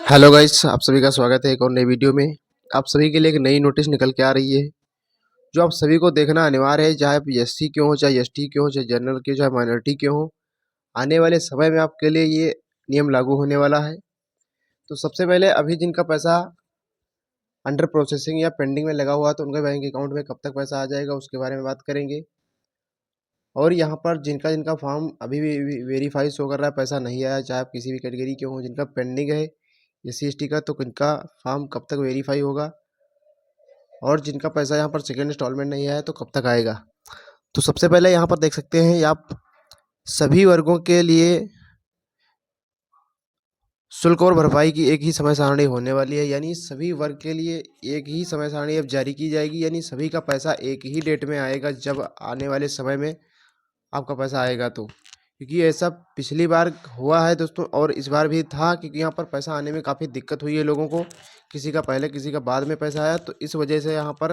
Hello guys, आप सभी का स्वागत है एक और नई वीडियो में। आप सभी के लिए एक नई नोटिस निकल के आ रही है जो आप सभी को देखना अनिवार्य है, चाहे आप एससी के हो, चाहे एसटी के हो, चाहे जनरल के हो, चाहे माइनॉरिटी के हो। आने वाले समय में आपके लिए ये नियम लागू होने वाला है। तो सबसे पहले अभी जिनका पैसा अंडर प्रोसेसिंग या पेंडिंग में लगा हुआ है तो उनके बैंक अकाउंट में कब तक पैसा आ जाएगा उसके बारे में बात करेंगे। और यहाँ पर जिनका जिनका फॉर्म अभी भी वेरीफाई शो कर रहा है, पैसा नहीं आया, चाहे आप किसी भी कैटेगरी के हो, जिनका पेंडिंग है एससी एसटी का, तो इनका फॉर्म कब तक वेरीफाई होगा, और जिनका पैसा यहाँ पर सेकेंड इंस्टॉलमेंट नहीं आया तो कब तक आएगा। तो सबसे पहले यहाँ पर देख सकते हैं आप सभी वर्गों के लिए शुल्क और भरपाई की एक ही समय सारणी होने वाली है, यानी सभी वर्ग के लिए एक ही समय सारणी अब जारी की जाएगी, यानी सभी का पैसा एक ही डेट में आएगा जब आने वाले समय में आपका पैसा आएगा। तो क्योंकि ऐसा पिछली बार हुआ है दोस्तों, और इस बार भी था, क्योंकि यहाँ पर पैसा आने में काफ़ी दिक्कत हुई है लोगों को, किसी का पहले किसी का बाद में पैसा आया। तो इस वजह से यहाँ पर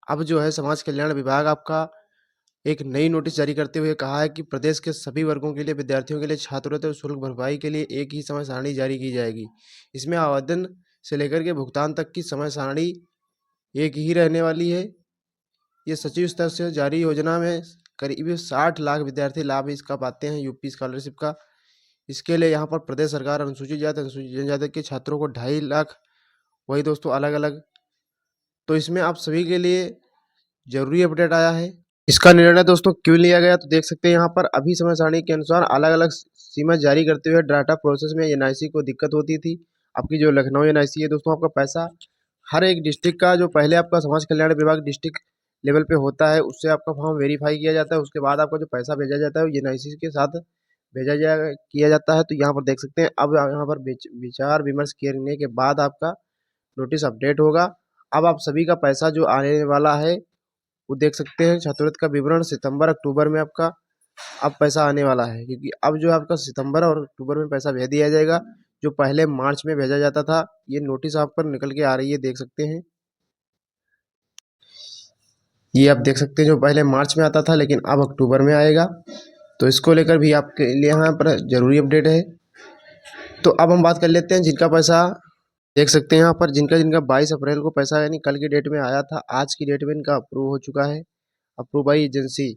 अब जो है समाज कल्याण विभाग आपका एक नई नोटिस जारी करते हुए कहा है कि प्रदेश के सभी वर्गों के लिए विद्यार्थियों के लिए छात्रवृत्ति और शुल्क भरपाई के लिए एक ही समय सारणी जारी की जाएगी। इसमें आवेदन से लेकर के भुगतान तक की समय सारणी एक ही रहने वाली है। ये सचिव स्तर से जारी योजना में करीब 60 लाख विद्यार्थी लाभ इसका पाते हैं, यूपी स्कॉलरशिप का। इसके लिए यहाँ पर प्रदेश सरकार अनुसूचित जाति अनुसूचित जनजाति के छात्रों को 2.5 लाख, वही दोस्तों अलग अलग। तो इसमें आप सभी के लिए जरूरी अपडेट आया है। इसका निर्णय दोस्तों क्यों लिया गया, तो देख सकते हैं यहाँ पर अभी समय सारणी के अनुसार अलग अलग सीमा जारी करते हुए डाटा प्रोसेस में एनआईसी को दिक्कत होती थी। आपकी जो लखनऊ एनआईसी है दोस्तों, आपका पैसा हर एक डिस्ट्रिक्ट का, जो पहले आपका समाज कल्याण विभाग डिस्ट्रिक्ट लेवल पे होता है, उससे आपका फॉर्म वेरीफाई किया जाता है, उसके बाद आपका जो पैसा भेजा जाता है वो एनआईसी के साथ भेजा जाएगा किया जाता है। तो यहाँ पर देख सकते हैं अब यहाँ पर विचार विमर्श करने के बाद आपका नोटिस अपडेट होगा। अब आप सभी का पैसा जो आने वाला है वो देख सकते हैं। छात्रवृत्ति का विवरण सितंबर अक्टूबर में आपका अब पैसा आने वाला है, क्योंकि अब जो आपका सितंबर और अक्टूबर में पैसा भेज दिया जाएगा, जो पहले मार्च में भेजा जाता था। ये नोटिस आप पर निकल के आ रही है, देख सकते हैं। ये आप देख सकते हैं जो पहले मार्च में आता था लेकिन अब अक्टूबर में आएगा। तो इसको लेकर भी आपके लिए यहाँ पर जरूरी अपडेट है। तो अब हम बात कर लेते हैं जिनका पैसा देख सकते हैं यहाँ पर, जिनका जिनका 22 अप्रैल को पैसा यानी कल की डेट में आया था, आज की डेट में इनका अप्रूव हो चुका है, अप्रूव बाई एजेंसी।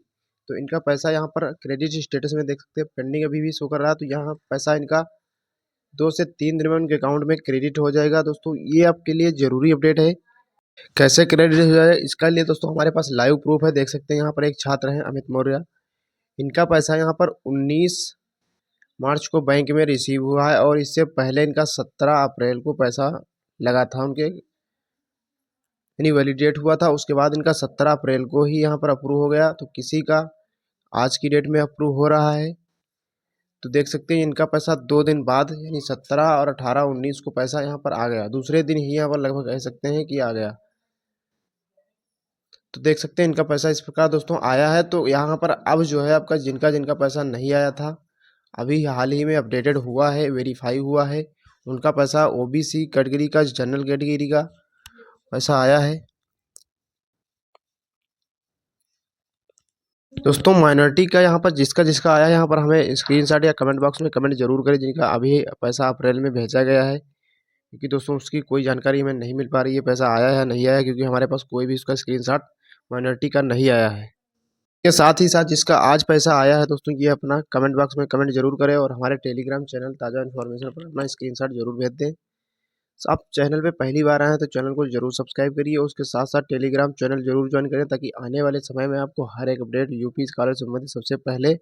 तो इनका पैसा यहाँ पर क्रेडिट स्टेटस में देख सकते हैं पेंडिंग अभी भी शो कर रहा है। तो यहाँ पैसा इनका 2 से 3 दिन में उनके अकाउंट में क्रेडिट हो जाएगा। दोस्तों ये आपके लिए जरूरी अपडेट है। कैसे क्रेडिट हो जाए इसका लिए दोस्तों हमारे पास लाइव प्रूफ है, देख सकते हैं यहाँ पर एक छात्र हैं अमित मौर्य। इनका पैसा यहाँ पर 19 मार्च को बैंक में रिसीव हुआ है, और इससे पहले इनका 17 अप्रैल को पैसा लगा था उनके, यानी वैलिडेट हुआ था। उसके बाद इनका 17 अप्रैल को ही यहाँ पर अप्रूव हो गया। तो किसी का आज की डेट में अप्रूव हो रहा है। तो देख सकते हैं इनका पैसा 2 दिन बाद यानी 17 और 18 19 को पैसा यहाँ पर आ गया, दूसरे दिन ही यहाँ पर लगभग कह सकते हैं कि आ गया। तो देख सकते हैं इनका पैसा इस प्रकार दोस्तों आया है। तो यहाँ पर अब जो है आपका जिनका जिनका पैसा नहीं आया था, अभी हाल ही में अपडेटेड हुआ है, वेरीफाई हुआ है, उनका पैसा ओबीसी कैटेगरी का, जनरल कैटेगरी का पैसा आया है। दोस्तों माइनॉरिटी का यहाँ पर जिसका जिसका आया है, यहाँ पर हमें स्क्रीनशॉट या कमेंट बॉक्स में कमेंट जरूर करें जिनका अभी पैसा अप्रैल में भेजा गया है, क्योंकि दोस्तों उसकी कोई जानकारी हमें नहीं मिल पा रही है पैसा आया है नहीं आया, क्योंकि हमारे पास कोई भी उसका स्क्रीनशॉट माइनॉरिटी का नहीं आया है। के साथ ही साथ जिसका आज पैसा आया है दोस्तों, ये अपना कमेंट बॉक्स में कमेंट जरूर करें, और हमारे टेलीग्राम चैनल ताज़ा इन्फॉर्मेशन पर अपना स्क्रीनशॉट जरूर भेज दें। आप चैनल पे पहली बार आए हैं तो चैनल को जरूर सब्सक्राइब करिए, उसके साथ साथ टेलीग्राम चैनल जरूर ज्वाइन करें, ताकि आने वाले समय में आपको हर एक अपडेट यूपी स्कॉलर से संबंधित सबसे पहले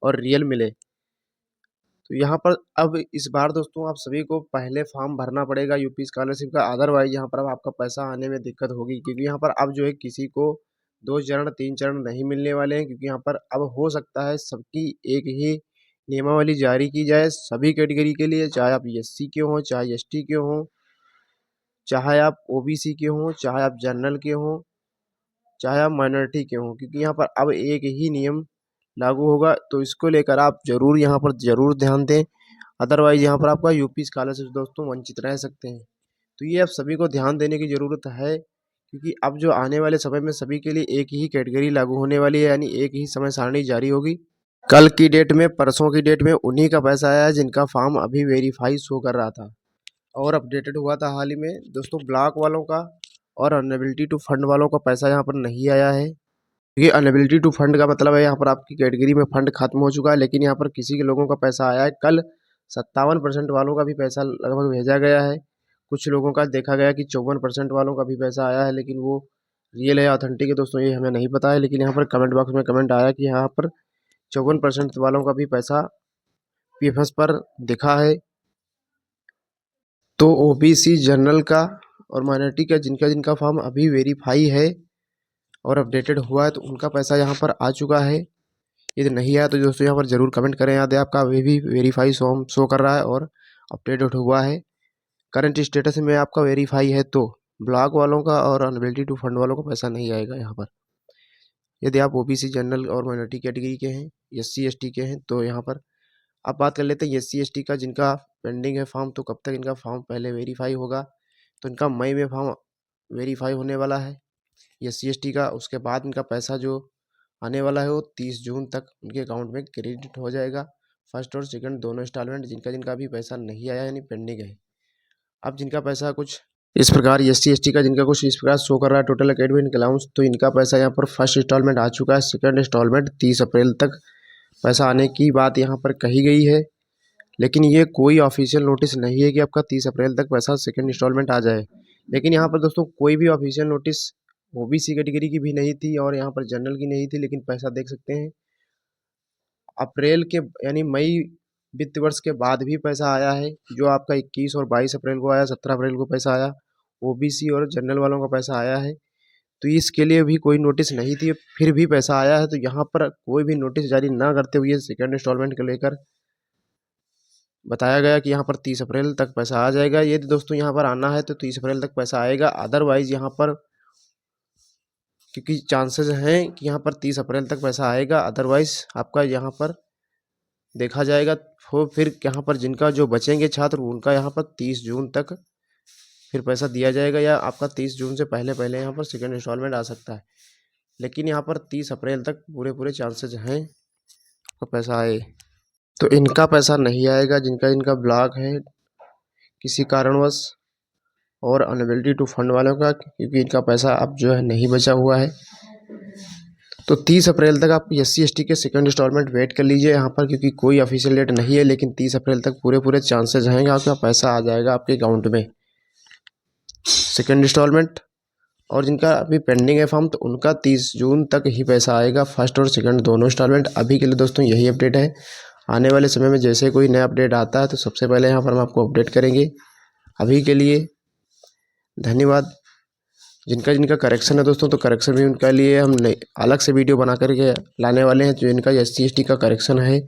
और रियल मिले। तो यहाँ पर अब इस बार दोस्तों आप सभी को पहले फॉर्म भरना पड़ेगा यूपी स्कॉलरशिप का, अदरवाइज यहाँ पर अब आपका पैसा आने में दिक्कत होगी, क्योंकि यहाँ पर अब जो है किसी को 2 चरण 3 चरण नहीं मिलने वाले हैं, क्योंकि यहाँ पर अब हो सकता है सबकी एक ही नियमावली जारी की जाए सभी कैटेगरी के लिए, चाहे आप एससी के हों, चाहे एसटी के हों, चाहे आप ओबीसी के हों, चाहे आप जनरल के हों, चाहे आप माइनॉरिटी के हों, क्योंकि यहाँ पर अब एक ही नियम लागू होगा। तो इसको लेकर आप जरूर यहाँ पर जरूर ध्यान दें, अदरवाइज यहाँ पर आपका यूपी स्कॉलरशिप दोस्तों वंचित रह सकते हैं। तो ये आप सभी को ध्यान देने की ज़रूरत है, क्योंकि अब जो आने वाले समय में सभी के लिए एक ही कैटेगरी लागू होने वाली है, यानी एक ही समय सारणी जारी होगी। कल की डेट में, परसों की डेट में उन्हीं का पैसा आया है जिनका फॉर्म अभी वेरीफाई शो कर रहा था। और अपडेटेड हुआ था हाल ही में दोस्तों, ब्लॉक वालों का और अनएबिलिटी टू फंड वालों का पैसा यहाँ पर नहीं आया है। ये अनएबिलिटी टू फंड का मतलब है यहाँ पर आपकी कैटेगरी में फंड खत्म हो चुका है, लेकिन यहाँ पर किसी के लोगों का पैसा आया है। कल 57% वालों का भी पैसा लगभग भेजा गया है। कुछ लोगों का देखा गया कि 54% वालों का भी पैसा आया है, लेकिन वो रियल है ऑथेंटिक है दोस्तों ये हमें नहीं पता है। लेकिन यहाँ पर कमेंट बॉक्स में कमेंट आया कि यहाँ पर 54% वालों का भी पैसा पीएफएस पर दिखा है। तो ओबीसी जनरल का और माइनॉरिटी का जिनका जिनका फॉर्म अभी वेरीफाई है और अपडेटेड हुआ है तो उनका पैसा यहाँ पर आ चुका है। यदि नहीं आया तो दोस्तों यहाँ पर जरूर कमेंट करें, याद है आपका अभी भी वेरीफाई शो कर रहा है और अपडेटेड हुआ है। करंट स्टेटस में आपका वेरीफाई है तो ब्लॉक वालों का और अनएबिलिटी टू फंड वालों का पैसा नहीं आएगा यहाँ पर। यदि आप ओबीसी जनरल और माइनॉरिटी कैटेगरी के हैं, एससी एसटी के हैं, तो यहाँ पर अब बात कर लेते हैं एससी एसटी का जिनका पेंडिंग है फॉर्म। तो कब तक इनका फॉर्म पहले वेरीफाई होगा, तो इनका मई में फॉर्म वेरीफाई होने वाला है एससी एसटी का। उसके बाद इनका पैसा जो आने वाला है वो 30 जून तक उनके अकाउंट में क्रेडिट हो जाएगा, फर्स्ट और सेकंड दोनों इंस्टॉलमेंट। जिनका जिनका भी पैसा नहीं आया यानी पेंडिंग है, अब जिनका पैसा कुछ इस प्रकार एससी एसटी का जिनका कुछ इस प्रकार शो कर रहा है टोटल एकेडमिक अलाउंस, तो इनका पैसा यहाँ पर फर्स्ट इंस्टॉलमेंट आ चुका है, सेकंड इंस्टॉलमेंट 30 अप्रैल तक पैसा आने की बात यहाँ पर कही गई है। लेकिन ये कोई ऑफिशियल नोटिस नहीं है कि आपका 30 अप्रैल तक पैसा सेकंड इंस्टॉलमेंट आ जाए। लेकिन यहाँ पर दोस्तों कोई भी ऑफिशियल नोटिस ओबीसी कैटेगरी की भी नहीं थी और यहाँ पर जनरल की नहीं थी, लेकिन पैसा देख सकते हैं अप्रैल के यानी मई वित्त वर्ष के बाद भी पैसा आया है। जो आपका 21 और 22 अप्रैल को आया, 17 अप्रैल को पैसा आया, ओबीसी और जनरल वालों का पैसा आया है। तो इसके लिए भी कोई नोटिस नहीं थी, फिर भी पैसा आया है। तो यहाँ पर कोई भी नोटिस जारी ना करते हुए सेकंड इंस्टॉलमेंट को लेकर बताया गया कि यहाँ पर 30 अप्रैल तक पैसा आ जाएगा। यदि दोस्तों यहाँ पर आना है तो 30 अप्रैल तक पैसा आएगा, अदरवाइज यहाँ पर क्योंकि चांसेस हैं कि यहाँ पर 30 अप्रैल तक पैसा आएगा, अदरवाइज आपका यहाँ पर देखा जाएगा। फिर यहाँ पर जिनका जो बचेंगे छात्र उनका यहाँ पर 30 जून तक फिर पैसा दिया जाएगा, या आपका 30 जून से पहले पहले यहाँ पर सेकंड इंस्टॉलमेंट आ सकता है। लेकिन यहाँ पर 30 अप्रैल तक पूरे चांसेस हैं आपका पैसा आए। तो इनका पैसा नहीं आएगा जिनका जिनका ब्लॉक है किसी कारणवश, और अनएबिलिटी टू फंड वालों का, क्योंकि इनका पैसा अब जो है नहीं बचा हुआ है। तो 30 अप्रैल तक आप एससी एसटी के सेकंड इंस्टॉलमेंट वेट कर लीजिए यहाँ पर, क्योंकि कोई ऑफिशियल डेट नहीं है। लेकिन 30 अप्रैल तक पूरे चांसेस हैं कि आपका पैसा आ जाएगा आपके अकाउंट में सेकंड इंस्टॉलमेंट। और जिनका अभी पेंडिंग है फॉर्म तो उनका 30 जून तक ही पैसा आएगा, फर्स्ट और सेकंड दोनों इंस्टॉलमेंट। अभी के लिए दोस्तों यही अपडेट है। आने वाले समय में जैसे कोई नया अपडेट आता है तो सबसे पहले यहाँ पर हम आपको अपडेट करेंगे। अभी के लिए धन्यवाद। जिनका जिनका करेक्शन है दोस्तों, तो करेक्शन भी उनके लिए हम अलग से वीडियो बना करके लाने वाले हैं। जो इनका एससी एसटी का करेक्शन है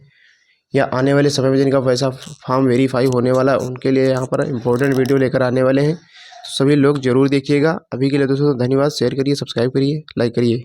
या आने वाले समय में जिनका पैसा फॉर्म वेरीफाई होने वाला है उनके लिए यहाँ पर इम्पोर्टेंट वीडियो लेकर आने वाले हैं। सभी लोग जरूर देखिएगा। अभी के लिए दोस्तों धन्यवाद। शेयर करिए, सब्सक्राइब करिए, लाइक करिए।